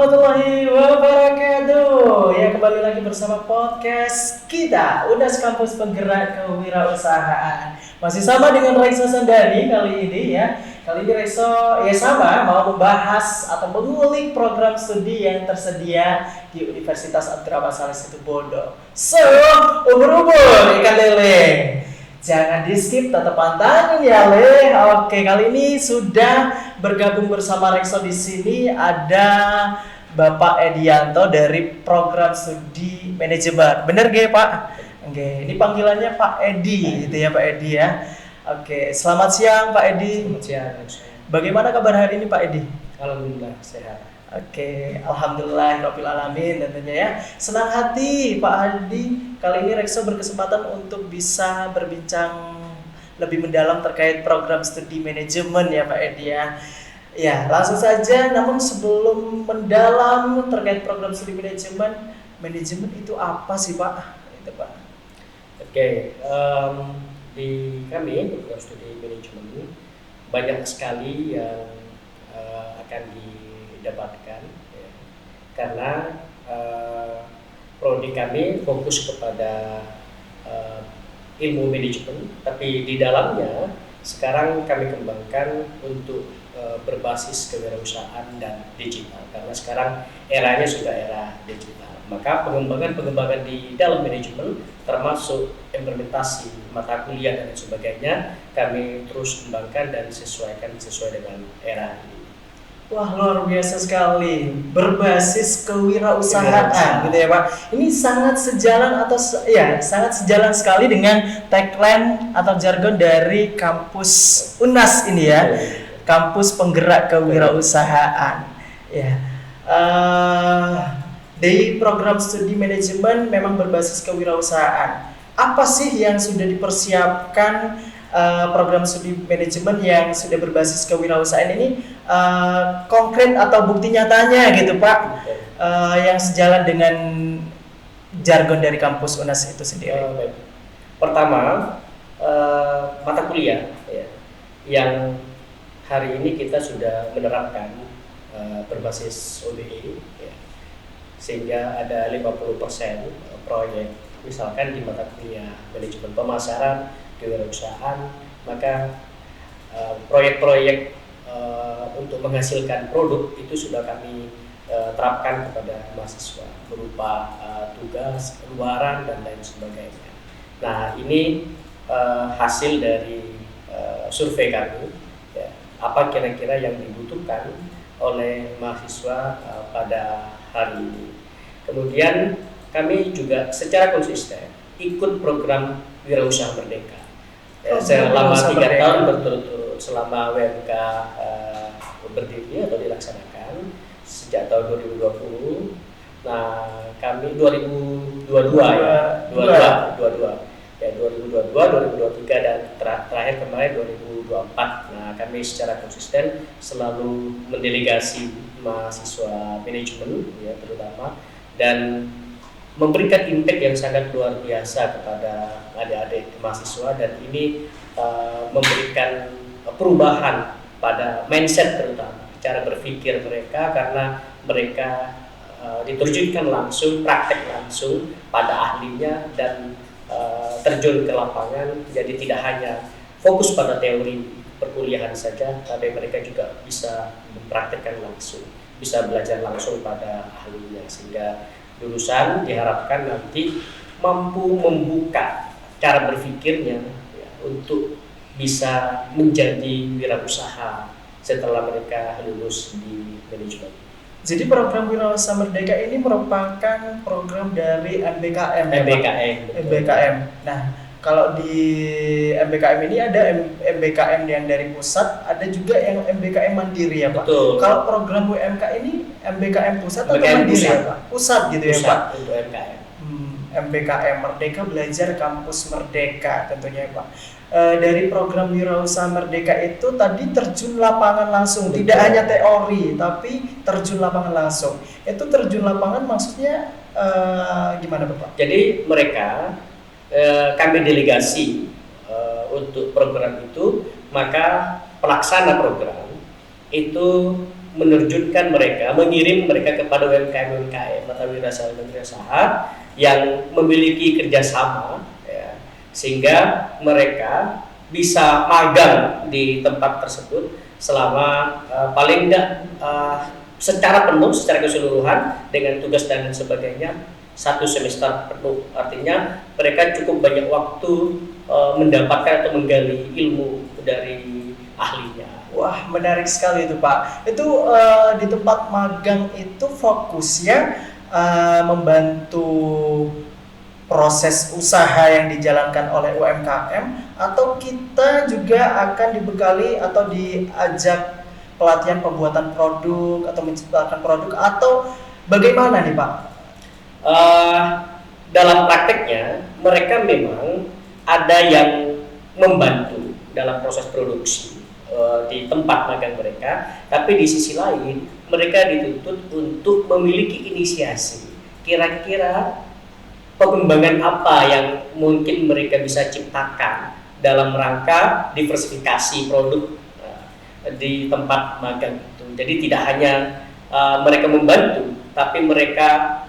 warahmatullahi wabarakatuh. Ya, kembali lagi bersama podcast kita Unas Kampus Penggerak Kewirausahaan. Masih sama dengan Rekso Sandani kali ini ya. Kali ini Rekso ya sama mau membahas atau mengulik program studi yang tersedia di Universitas Abdurrahman Saleh Situbondo. So, ubur-ubur ikan lele. Jangan di skip, tetap pantangin ya Le. Oke, kali ini sudah bergabung bersama Rekso di sini ada Bapak Edianto dari program studi manajemen. Bener gak Pak? Oke, ini panggilannya Pak Edi gitu ya Pak Edi ya. Oke, selamat siang Pak Edi. Selamat siang. Bagaimana kabar hari ini Pak Edi? Alhamdulillah sehat. Oke, alhamdulillahirabbil alamin tentunya ya. Senang hati Pak Adi. Kali ini Rekso berkesempatan untuk bisa berbincang lebih mendalam terkait program studi manajemen ya Pak Edi ya. Ya, langsung saja. Namun sebelum mendalam terkait program studi manajemen, manajemen itu apa sih Pak? Itu Pak. Oke, di kami program studi manajemen banyak sekali yang akan didapatkan ya. Karena prodi kami fokus kepada ilmu manajemen, tapi di dalamnya sekarang kami kembangkan untuk berbasis kewirausahaan dan digital, karena sekarang eranya sudah era digital. Maka pengembangan di dalam manajemen termasuk implementasi mata kuliah dan sebagainya kami terus kembangkan dan sesuaikan sesuai dengan era ini. Wah, luar biasa sekali, berbasis kewirausahaan gitu ya Pak. Ini sangat sejalan atau sangat sejalan sekali dengan tagline atau jargon dari kampus UNAS ini ya, kampus penggerak kewirausahaan. Ya, di program studi manajemen memang berbasis kewirausahaan. Apa sih yang sudah dipersiapkan program studi manajemen yang sudah berbasis kewirausahaan ini konkret atau bukti nyatanya gitu Pak, yang sejalan dengan jargon dari kampus UNAS itu sendiri? Pertama, mata kuliah ya, yang hari ini kita sudah menerapkan berbasis OBE ya, sehingga ada 50% proyek misalkan di mata kuliah manajemen pemasaran kewirausahaan, maka proyek-proyek untuk menghasilkan produk itu sudah kami terapkan kepada mahasiswa berupa tugas, keluaran dan lain sebagainya. Nah, ini hasil dari survei kami ya, apa kira-kira yang dibutuhkan oleh mahasiswa pada hari ini. Kemudian kami juga secara konsisten ikut program Wirausaha Merdeka. Selama 3 tahun berturut-turut selama WMK berdiri atau dilaksanakan sejak tahun 2020. Nah, kami 2022 ya, 2022, 2023 dan terakhir kemarin 2024. Nah, kami secara konsisten selalu mendelegasi mahasiswa manajemen ya terutama dan memberikan impact yang sangat luar biasa kepada adik-adik mahasiswa, dan ini memberikan perubahan pada mindset terutama cara berpikir mereka, karena mereka diterjunkan langsung, praktek langsung pada ahlinya dan terjun ke lapangan, jadi tidak hanya fokus pada teori perkuliahan saja, tapi mereka juga bisa mempraktekkan langsung, bisa belajar langsung pada ahlinya, sehingga lulusan diharapkan nanti mampu membuka cara berpikirnya ya, untuk bisa menjadi wirausaha setelah mereka lulus di manajemen. Jadi program Wirausaha Merdeka ini merupakan program dari MBKM. MBKM. Nah, kalau di MBKM ini ada MBKM yang dari pusat, ada juga yang MBKM mandiri ya Pak. Betul. Kalau program WMK ini MBKM pusat atau MBKM mandiri pusat. ya Pak? Pusat gitu Pusat ya Pak. Untuk MKM. MBKM Merdeka Belajar Kampus Merdeka tentunya ya Pak. Dari program Wirausaha Merdeka itu tadi terjun lapangan langsung. Betul. Tidak hanya teori, tapi terjun lapangan langsung. Itu terjun lapangan maksudnya gimana Bapak? Jadi mereka kami delegasi untuk program itu, maka pelaksana program itu menerjunkan mereka, mengirim mereka kepada UMKM atau wirausaha yang memiliki kerjasama, ya, sehingga mereka bisa magang di tempat tersebut selama paling tidak secara penuh, secara keseluruhan dengan tugas dan sebagainya 1 semester penuh. Artinya mereka cukup banyak waktu mendapatkan atau menggali ilmu dari ahlinya. Wah, menarik sekali itu Pak. Itu di tempat magang itu fokusnya membantu proses usaha yang dijalankan oleh UMKM, atau kita juga akan dibekali atau diajak pelatihan pembuatan produk atau menciptakan produk, atau bagaimana nih Pak? Dalam prakteknya mereka memang ada yang membantu dalam proses produksi di tempat magang mereka, tapi di sisi lain mereka dituntut untuk memiliki inisiasi. Kira-kira pengembangan apa yang mungkin mereka bisa ciptakan dalam rangka diversifikasi produk di tempat magang itu. Jadi tidak hanya mereka membantu, tapi mereka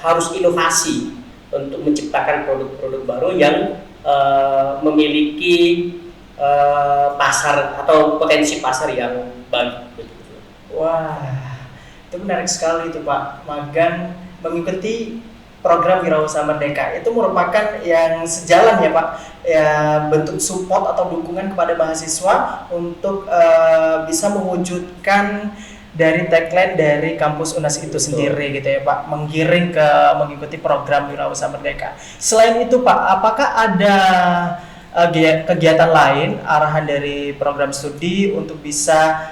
harus inovasi untuk menciptakan produk-produk baru yang memiliki pasar atau potensi pasar yang baik. Wah, itu menarik sekali itu Pak. Magang mengikuti program Wirausaha Merdeka itu merupakan yang sejalan ya Pak, ya, bentuk support atau dukungan kepada mahasiswa untuk bisa mewujudkan dari tagline dari kampus UNAS itu sendiri gitu ya Pak, menggiring ke mengikuti program Wirausaha Merdeka. Selain itu Pak, apakah ada kegiatan lain arahan dari program studi untuk bisa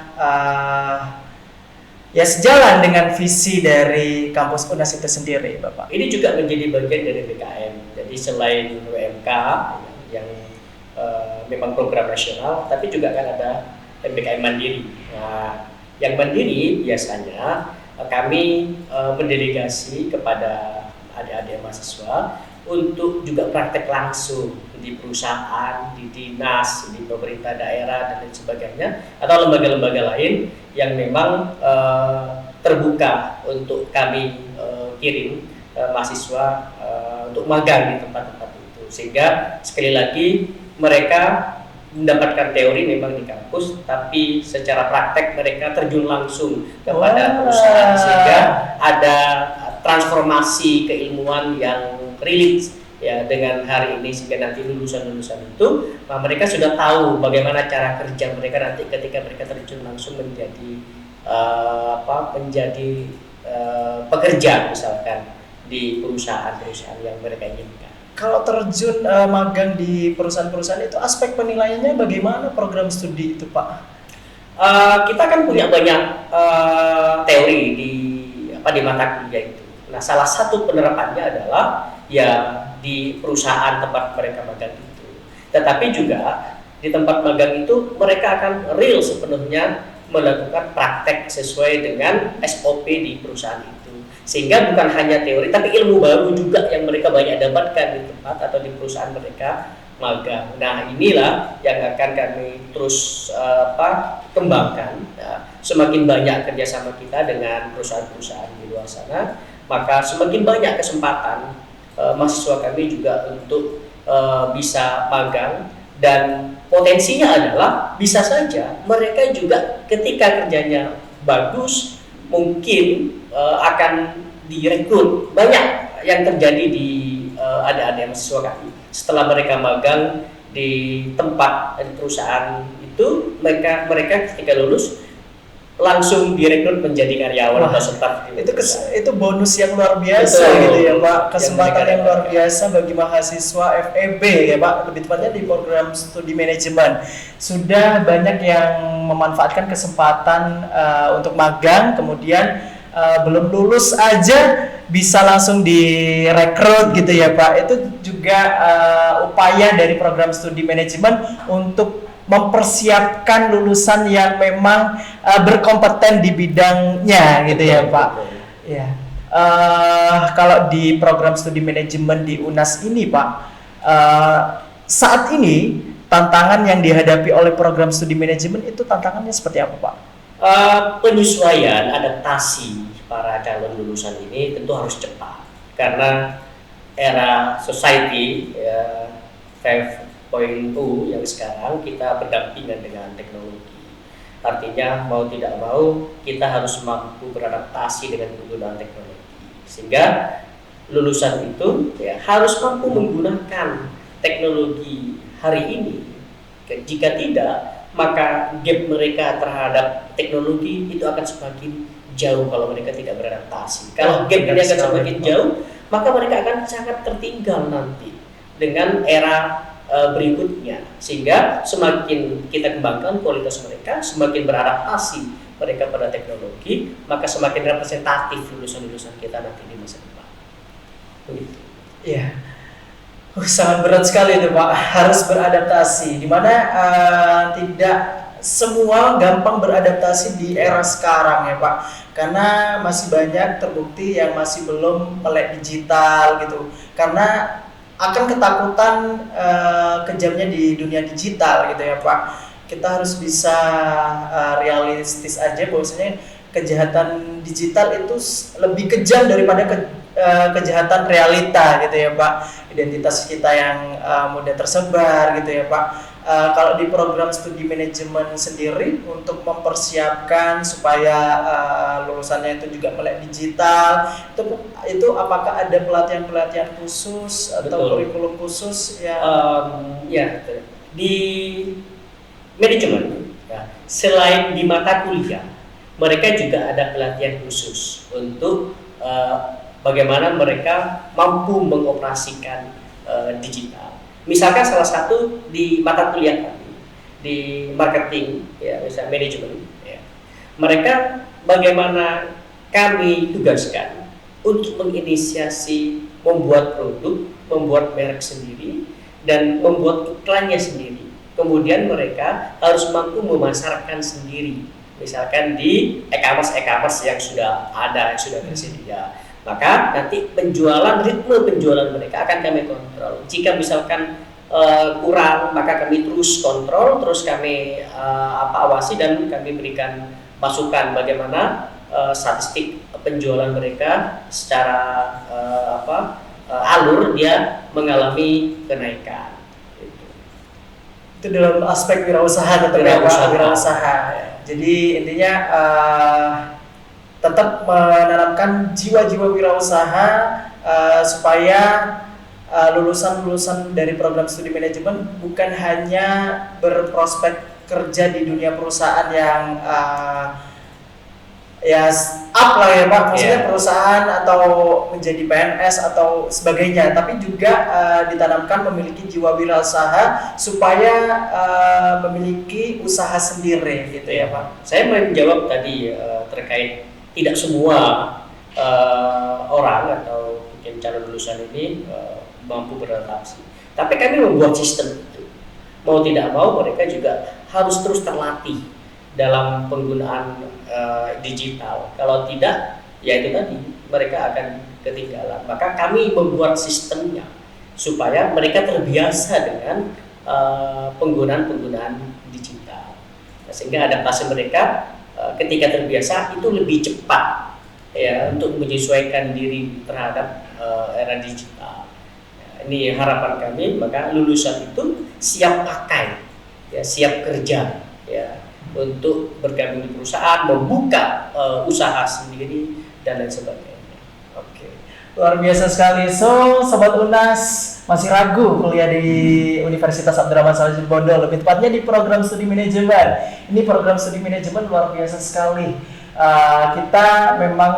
ya sejalan dengan visi dari kampus UNAS itu sendiri, Bapak? Ini juga menjadi bagian dari BKM. Jadi selain UMK yang memang program nasional, tapi juga kan ada MBKM mandiri. Nah, yang mandiri biasanya kami mendelegasi kepada adik-adik mahasiswa untuk juga praktek langsung di perusahaan, di dinas, di pemerintah daerah dan lain sebagainya, atau lembaga-lembaga lain yang memang terbuka untuk kami kirim mahasiswa untuk magang di tempat-tempat itu, sehingga sekali lagi mereka mendapatkan teori memang di kampus, tapi secara praktek mereka terjun langsung kepada perusahaan, sehingga ada transformasi keilmuan yang relate ya dengan hari ini, sehingga nanti lulusan-lulusan itu mereka sudah tahu bagaimana cara kerja mereka nanti ketika mereka terjun langsung menjadi pekerja misalkan di perusahaan-perusahaan yang mereka inginkan. Kalau terjun magang di perusahaan-perusahaan itu, aspek penilaiannya bagaimana program studi itu Pak? Kita kan punya banyak teori di mata kuliah itu. Nah, salah satu penerapannya adalah ya di perusahaan tempat mereka magang itu. Tetapi juga di tempat magang itu mereka akan real sepenuhnya melakukan praktek sesuai dengan SOP di perusahaan itu. Sehingga bukan hanya teori, tapi ilmu baru juga yang mereka banyak dapatkan di tempat atau di perusahaan mereka magang. Nah, inilah yang akan kami terus kembangkan. Ya. Semakin banyak kerjasama kita dengan perusahaan-perusahaan di luar sana, maka semakin banyak kesempatan mahasiswa kami juga untuk bisa magang, dan potensinya adalah bisa saja mereka juga ketika kerjanya bagus mungkin akan direkrut. Banyak yang terjadi di adik-adik mahasiswa kami setelah mereka magang di tempat di perusahaan itu, mereka ketika lulus langsung direkrut menjadi karyawan atau staf. Itu bonus yang luar biasa. Betul, gitu ya Pak, kesempatan yang luar biasa bagi mahasiswa FEB ya Pak, lebih tepatnya di program studi manajemen. Sudah banyak yang memanfaatkan kesempatan untuk magang, kemudian belum lulus aja bisa langsung direkrut gitu ya Pak. Itu juga upaya dari program studi manajemen untuk mempersiapkan lulusan yang memang berkompeten di bidangnya gitu ya Pak. Ya. Kalau di program studi manajemen di UNAS ini Pak, saat ini tantangan yang dihadapi oleh program studi manajemen itu tantangannya seperti apa Pak? Penyesuaian adaptasi para calon lulusan ini tentu harus cepat karena era society ya, 5.0 yang sekarang kita berdampingan dengan teknologi. Artinya mau tidak mau kita harus mampu beradaptasi dengan penggunaan teknologi. Sehingga lulusan itu ya, harus mampu menggunakan teknologi hari ini. Jika tidak, maka gap mereka terhadap teknologi itu akan semakin jauh kalau mereka tidak beradaptasi. Kalau gap ini akan semakin jauh, maka mereka akan sangat tertinggal nanti dengan era berikutnya. Sehingga semakin kita kembangkan kualitas mereka, semakin beradaptasi mereka pada teknologi, maka semakin representatif lulusan-lulusan kita nanti di masa depan. Begitu. Iya. Sangat berat sekali itu Pak, harus beradaptasi. Dimana tidak semua gampang beradaptasi di era sekarang ya Pak, karena masih banyak terbukti yang masih belum melek digital gitu, karena akan ketakutan kejamnya di dunia digital gitu ya Pak. Kita harus bisa realistis aja bahwasanya kejahatan digital itu lebih kejam daripada kejahatan realita gitu ya Pak. Identitas kita yang mudah tersebar gitu ya Pak. Kalau di program studi manajemen sendiri untuk mempersiapkan supaya lulusannya itu juga melek digital, itu apakah ada pelatihan khusus atau kurikulum khusus ya? Ya, di manajemen ya, selain di mata kuliah, mereka juga ada pelatihan khusus untuk bagaimana mereka mampu mengoperasikan digital. Misalkan salah satu di mata kuliah kami di marketing, ya, misalnya manajemen, ya. Mereka bagaimana kami tugaskan untuk menginisiasi membuat produk, membuat merek sendiri, dan membuat iklannya sendiri. Kemudian mereka harus mampu memasarkan sendiri, misalkan di e-commerce yang sudah ada, yang sudah tersedia. Maka nanti ritme penjualan mereka akan kami kontrol. Jika misalkan kurang, maka kami terus kontrol, terus kami awasi dan kami berikan masukan bagaimana statistik penjualan mereka secara alur dia mengalami kenaikan. Itu dalam aspek wirausaha atau wirausaha. Jadi intinya tetap menanamkan jiwa-jiwa wirausaha supaya lulusan-lulusan dari program studi manajemen bukan hanya berprospek kerja di dunia perusahaan yang ya up lah ya Pak, maksudnya perusahaan atau menjadi PNS atau sebagainya, tapi juga ditanamkan memiliki jiwa wirausaha supaya memiliki usaha sendiri gitu ya Pak. Saya mau menjawab tadi terkait tidak semua orang atau mungkin calon lulusan ini mampu beradaptasi. Tapi kami membuat sistem itu. Mau tidak mau mereka juga harus terus terlatih dalam penggunaan digital. Kalau tidak, ya itu tadi mereka akan ketinggalan. Maka kami membuat sistemnya supaya mereka terbiasa dengan penggunaan digital. Sehingga adaptasi mereka ketika terbiasa itu lebih cepat ya untuk menyesuaikan diri terhadap era digital. Ini harapan kami, maka lulusan itu siap pakai, ya, siap kerja, ya, untuk bergabung di perusahaan, membuka usaha sendiri dan lain sebagainya. Oke, luar biasa sekali. So, Sobat UNAS masih ragu kuliah di Universitas Abdurrahman Saleh Situbondo, lebih tepatnya di program studi manajemen. Ini program studi manajemen luar biasa sekali. Kita memang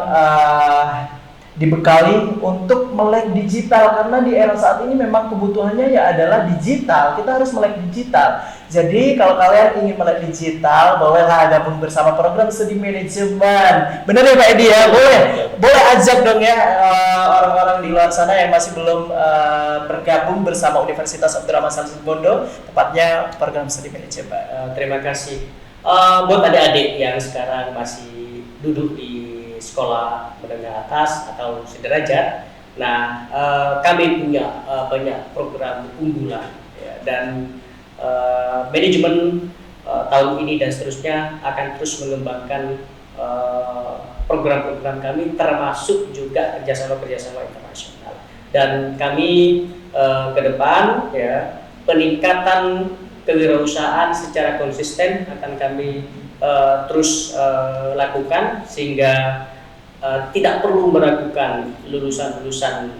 dibekali untuk melek digital karena di era saat ini memang kebutuhannya ya adalah digital. Kita harus melek digital. Jadi kalau kalian ingin melek digital, bolehlah gabung bersama program studi manajemen. Benar ya Pak Edi ya? Boleh ajak dong ya orang-orang di luar sana yang masih belum bergabung bersama Universitas Abdurrahman Saleh Situbondo, tepatnya program studi manajemen. Terima kasih. Buat adik-adik yang sekarang masih duduk di sekolah menengah atas atau sederajat, nah kami punya banyak program unggulan ya, dan manajemen tahun ini dan seterusnya akan terus mengembangkan program-program kami, termasuk juga kerjasama internasional. Dan kami ke depan ya, peningkatan kewirausahaan secara konsisten akan kami terus lakukan, sehingga tidak perlu meragukan lulusan-lulusan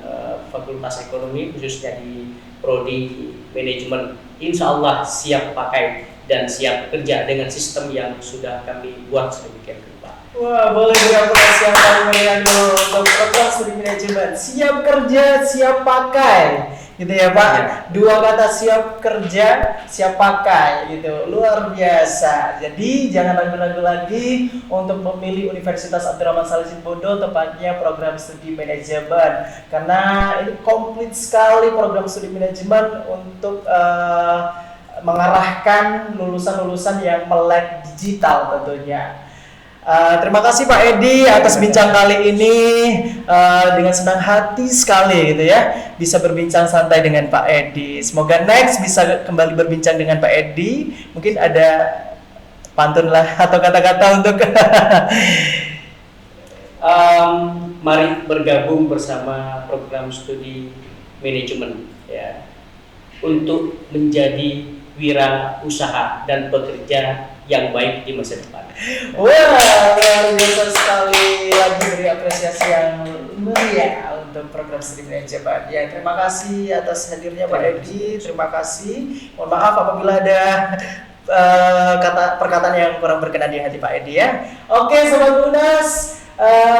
Fakultas Ekonomi khususnya di prodi manajemen, insya Allah siap pakai dan siap kerja dengan sistem yang sudah kami buat sedemikian rupa. Wah, boleh diapresiasi yang paling meriah dulu untuk program studi manajemen. Siap kerja, siap pakai, gitu ya Pak. Ya. Dua kata, siap kerja, siap pakai, gitu. Luar biasa. Jadi jangan ragu-ragu lagi untuk memilih Universitas Abdurrahman Saleh Situbondo, tepatnya program studi manajemen. Karena ini komplit sekali program studi manajemen untuk mengarahkan lulusan-lulusan yang melek digital tentunya. Terima kasih Pak Edi atas bincang kali ini, dengan senang hati sekali gitu ya bisa berbincang santai dengan Pak Edi. Semoga next bisa kembali berbincang dengan Pak Edi. Mungkin ada pantun lah atau kata-kata untuk mari bergabung bersama program studi manajemen ya, untuk menjadi wirausaha dan pekerja yang baik di masa depan. Wah, luar biasa sekali, lagi beri apresiasi yang meriah untuk program studi manajemen. Ya, terima kasih atas hadirnya Pak Edi. Terima kasih. Mohon maaf apabila ada perkataan yang kurang berkenan di hati Pak Edi ya. Oke, Sobat Unas,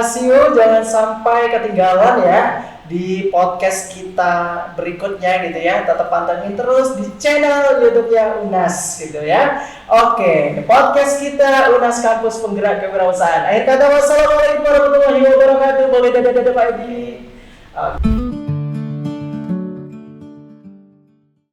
see you, jangan sampai ketinggalan ya di podcast kita berikutnya gitu ya. Tetap pantengin terus di channel YouTube-nya Unas gitu ya. Oke, podcast kita Unas Kampus Penggerak Kewirausahaan. Akhir kata, wassalamualaikum warahmatullahi wabarakatuh. Boleh dadah Pak Edi.